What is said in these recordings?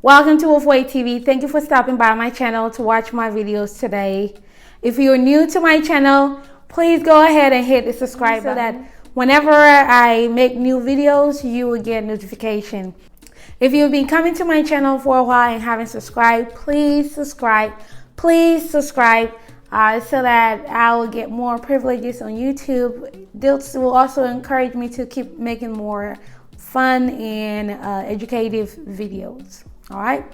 Welcome to WoFoy TV. Thank you for stopping by my channel to watch my videos today. If you're new to my channel, please go ahead and hit the subscribe button so that whenever I make new videos, you will get notification. If you've been coming to my channel for a while and haven't subscribed, please subscribe. Please subscribe so that I will get more privileges on YouTube. This will also encourage me to keep making more fun and educative videos. All right.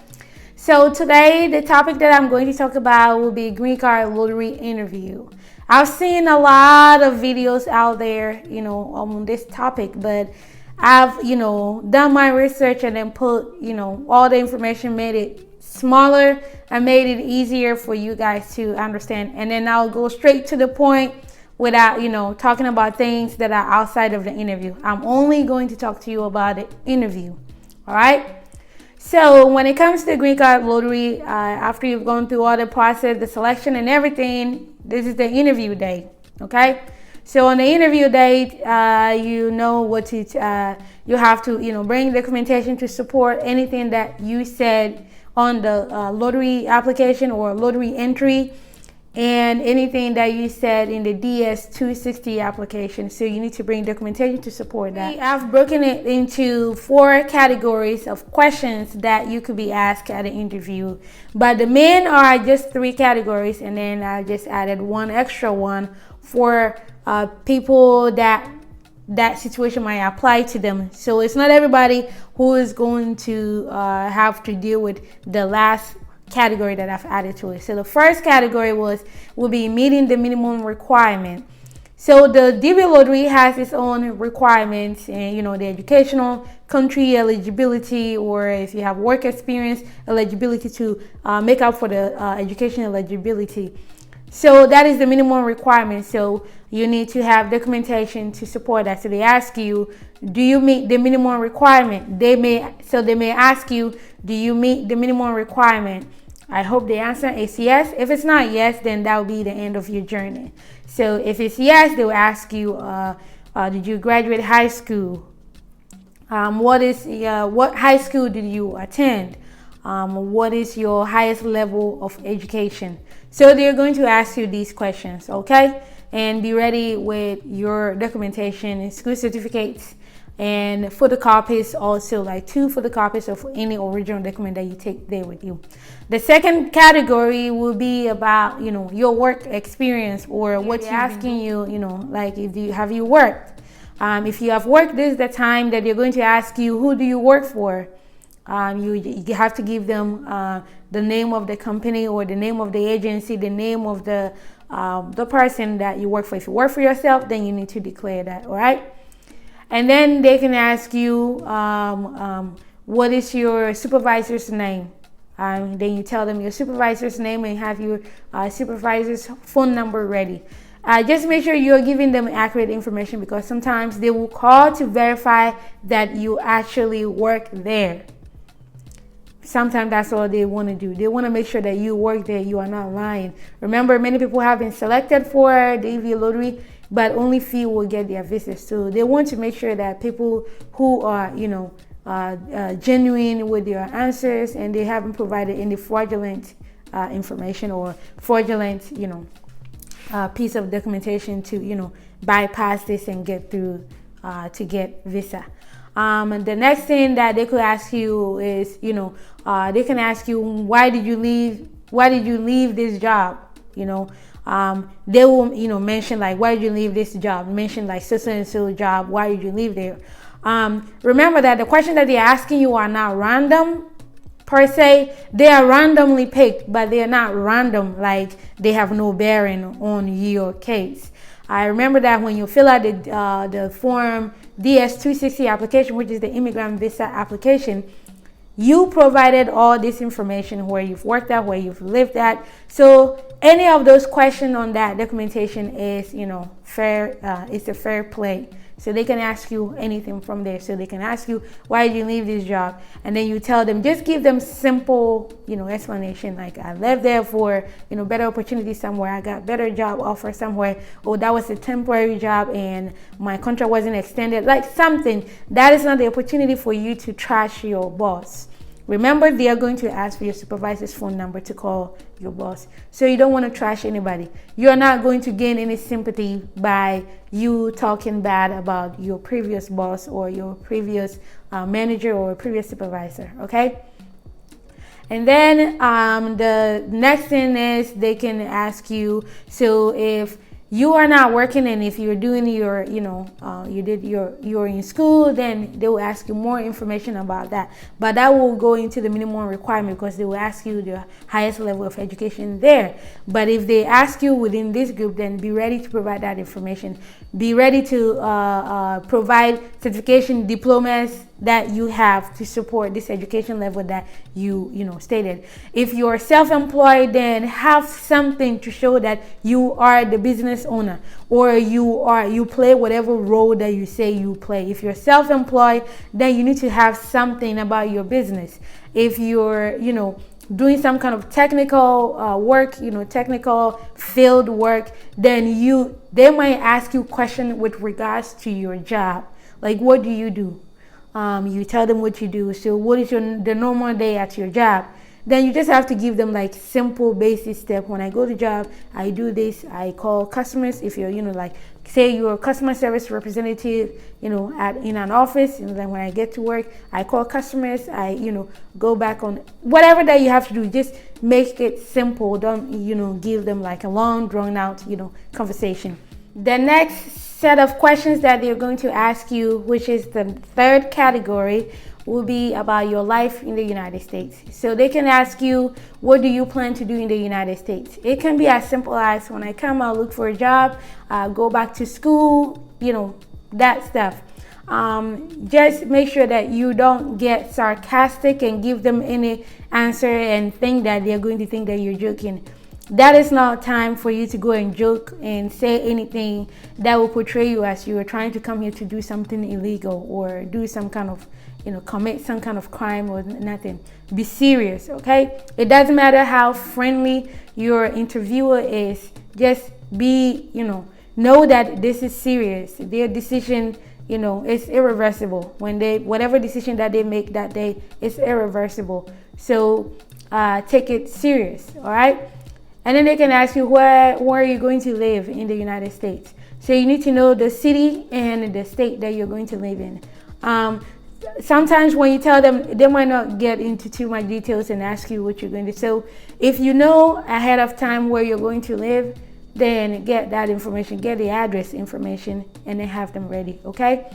So today, the topic that I'm going to talk about will be green card lottery interview. I've seen a lot of videos out there, on this topic, but I've, done my research and then put, all the information, made it smaller and made it easier for you guys to understand. And then I'll go straight to the point without, talking about things that are outside of the interview. I'm only going to talk to you about the interview. All right. So when it comes to green card lottery, after you've gone through all the process, the selection and everything, this is the interview day. Okay. So on the interview date, you have to, bring documentation to support anything that you said on the lottery application or lottery entry, and anything that you said in the DS260 application. So you need to bring documentation to support that. I've broken it into 4 categories of questions that you could be asked at an interview, but the main are just 3 categories, and then I just added one extra one for people that situation might apply to them. So it's not everybody who is going to have to deal with the last category that I've added to it. So the first category will be meeting the minimum requirement. So the DV lottery has its own requirements, and the educational, country eligibility, or if you have work experience, eligibility to make up for the education eligibility. So that is the minimum requirement. So you need to have documentation to support that. So they ask you, do you meet the minimum requirement? They may ask you, do you meet the minimum requirement? I hope the answer is yes. If it's not yes, then that will be the end of your journey. So if it's yes, they will ask you, did you graduate high school? What high school did you attend? What is your highest level of education? So they're going to ask you these questions, okay? And be ready with your documentation and school certificates and photocopies, also like 2 photocopies of any original document that you take there with you. The second category will be about, your work experience, or what you're asking you, like have you worked? If you have worked, this is the time that they're going to ask you, who do you work for? You have to give them the name of the company or the name of the agency, the name of the person that you work for. If you work for yourself, then you need to declare that, all right? And then they can ask you, what is your supervisor's name? Then you tell them your supervisor's name and have your supervisor's phone number ready. Just make sure you're giving them accurate information, because sometimes they will call to verify that you actually work there. Sometimes that's all they want to do. They want to make sure that you work there, you are not lying. Remember, many people have been selected for the DV lottery, but only few will get their visas. So they want to make sure that people who are, genuine with their answers, and they haven't provided any fraudulent information or fraudulent, piece of documentation to, bypass this and get through to get visa. The next thing that they could ask you is, they can ask you, why did you leave this job? They will, mention like, why did you leave this job? Mention like so and so job. Why did you leave there? Remember that the questions that they're asking you are not random per se. They are randomly picked, but they are not random, like they have no bearing on your case. I remember that when you fill out the form DS260 application, which is the immigrant visa application, you provided all this information, where you've worked at, where you've lived at. So any of those questions on that documentation is, fair. It's a fair play. So they can ask you anything from there. So they can ask you, why did you leave this job? And then you tell them, just give them simple, explanation. Like, I left there for, better opportunity somewhere. I got better job offer somewhere. Or that was a temporary job and my contract wasn't extended. Like something that is not the opportunity for you to trash your boss. Remember, they are going to ask for your supervisor's phone number to call your boss. So you don't want to trash anybody. You're not going to gain any sympathy by you talking bad about your previous boss or your previous manager or previous supervisor, okay? And then the next thing is they can ask you, so if you are not working and if you're doing your, you're in school, then they will ask you more information about that. But that will go into the minimum requirement because they will ask you the highest level of education there. But if they ask you within this group, then be ready to provide that information. Be ready to provide certification diplomas that you have to support this education level that you stated. If you're self-employed, then have something to show that you are the business owner, or you play whatever role that you say you play. If you're self-employed, then you need to have something about your business. If you're doing some kind of technical work, technical field work, then they might ask you questions with regards to your job, like what do you do? You tell them what you do. So what is the normal day at your job? Then you just have to give them like simple basic step. When I go to job, I do this. I call customers. If you're like say you're a customer service representative, in an office, and then when I get to work, I call customers. I go back on whatever that you have to do. Just make it simple. Don't give them like a long drawn out conversation. The next set of questions that they're going to ask you, which is the third category, will be about your life in the United States. So they can ask you, what do you plan to do in the United States? It can be as simple as, when I come, I'll look for a job, go back to school, that stuff. Just make sure that you don't get sarcastic and give them any answer and think that they're going to think that you're joking. That is not time for you to go and joke and say anything that will portray you as you are trying to come here to do something illegal or do some kind of, commit some kind of crime or nothing. Be serious, okay? It doesn't matter how friendly your interviewer is. Just be, know that this is serious. Their decision, is irreversible. Whatever decision that they make that day is irreversible. So take it serious, all right? And then they can ask you where are you going to live in the United States. So you need to know the city and the state that you're going to live in. Sometimes when you tell them, they might not get into too much details and ask you what you're going to do. So if you know ahead of time where you're going to live, then get that information, get the address information, and then have them ready, okay?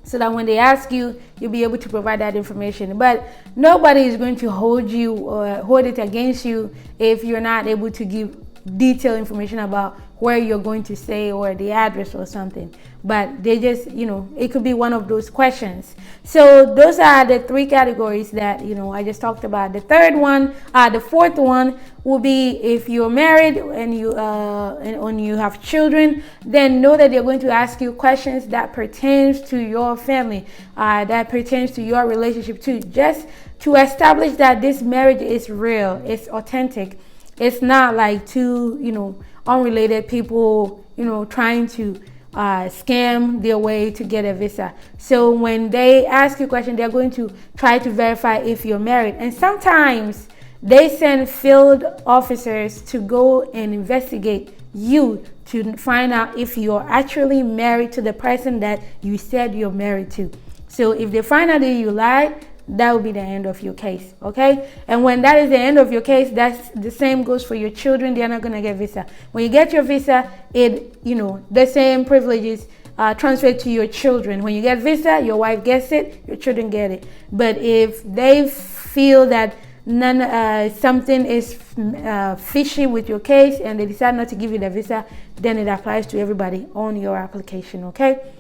So that when they ask you, you'll be able to provide that information. But nobody is going to hold you or hold it against you if you're not able to give detailed information about where you're going to stay or the address or something. But they just, it could be one of those questions. So those are the three categories that, I just talked about. The fourth one will be if you're married and you have children, then know that they're going to ask you questions that pertains to your family, that pertains to your relationship too, just to establish that this marriage is real, it's authentic. It's not like two, unrelated people, trying to scam their way to get a visa. So when they ask you a question, they're going to try to verify if you're married. And sometimes they send field officers to go and investigate you to find out if you're actually married to the person that you said you're married to. So if they find out that you lied, that will be the end of your case, okay? And when that is the end of your case, that's the same goes for your children. They're not going to get visa. When you get your visa, the same privileges transfer to your children. When you get visa, your wife gets it, your children get it. But if they feel that something is fishy with your case and they decide not to give you the visa, then it applies to everybody on your application, okay?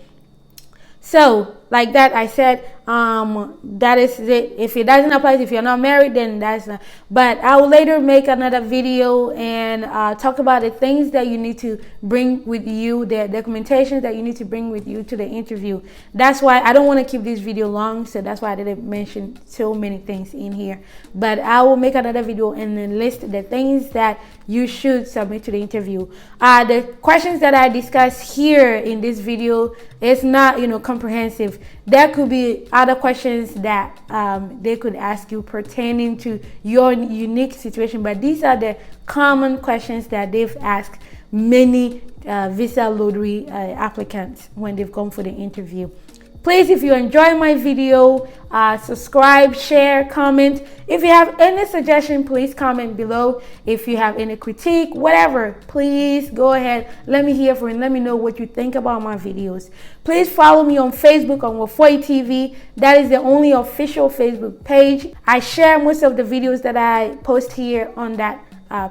So, like that, I said, that is it. If it doesn't apply, if you're not married, then that's not. But I will later make another video and talk about the things that you need to bring with you, the documentation that you need to bring with you to the interview. That's why I don't want to keep this video long, so that's why I didn't mention so many things in here. But I will make another video and then list the things that you should submit to the interview. The questions that I discuss here in this video is not, comprehensive. there could be other questions that they could ask you pertaining to your unique situation, but these are the common questions that they've asked many visa lottery applicants when they've gone for the interview. Please, if you enjoy my video, subscribe, share, comment. If you have any suggestion, please comment below. If you have any critique, whatever, please go ahead. Let me hear from you. Let me know what you think about my videos. Please follow me on Facebook on WoFoy TV. That is the only official Facebook page. I share most of the videos that I post here on that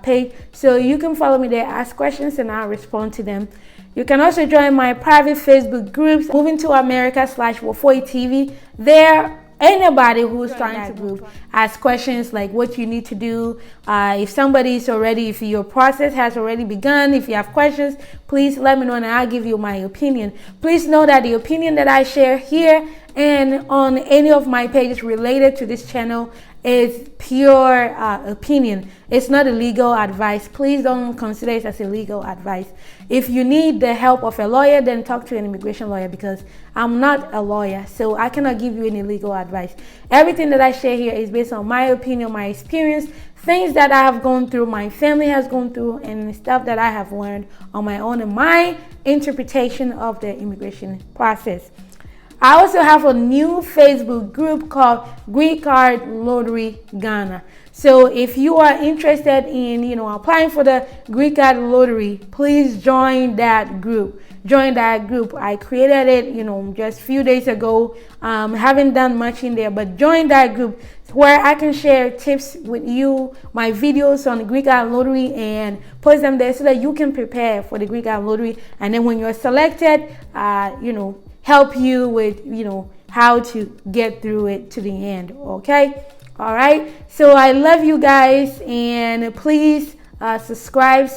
page. So you can follow me there, ask questions, and I'll respond to them. You can also join my private Facebook groups, Moving to America /WoFoy TV. There, anybody who's trying to move, ask questions like what you need to do. If somebody is already, if your process has already begun, if you have questions, please let me know and I'll give you my opinion. Please know that the opinion that I share here and on any of my pages related to this channel is pure opinion. It's not a legal advice. Please don't consider it as a legal advice. If you need the help of a lawyer, then talk to an immigration lawyer, because I'm not a lawyer, so I cannot give you any legal advice. Everything that I share here is based on my opinion, my experience, things that I have gone through, my family has gone through, and stuff that I have learned on my own and my interpretation of the immigration process. I also have a new Facebook group called Green Card Lottery Ghana. So if you are interested in, applying for the Green Card Lottery, please join that group. Join that group. I created it, just a few days ago. Haven't done much in there, but join that group where I can share tips with you, my videos on the Green Card Lottery, and post them there so that you can prepare for the Green Card Lottery. And then when you're selected, help you with how to get through it to the end. Okay, all right, so I love you guys, and please subscribe,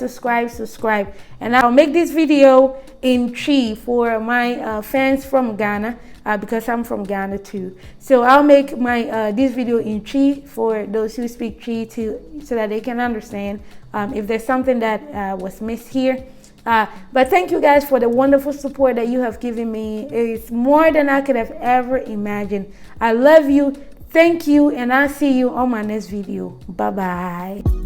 and I'll make this video in TWI for my fans from Ghana, because I'm from Ghana too. So I'll make my this video in TWI for those who speak TWI too, so that they can understand if there's something that was missed here. But thank you guys for the wonderful support that you have given me. It's more than I could have ever imagined. I love you. Thank you. And I'll see you on my next video. Bye-bye.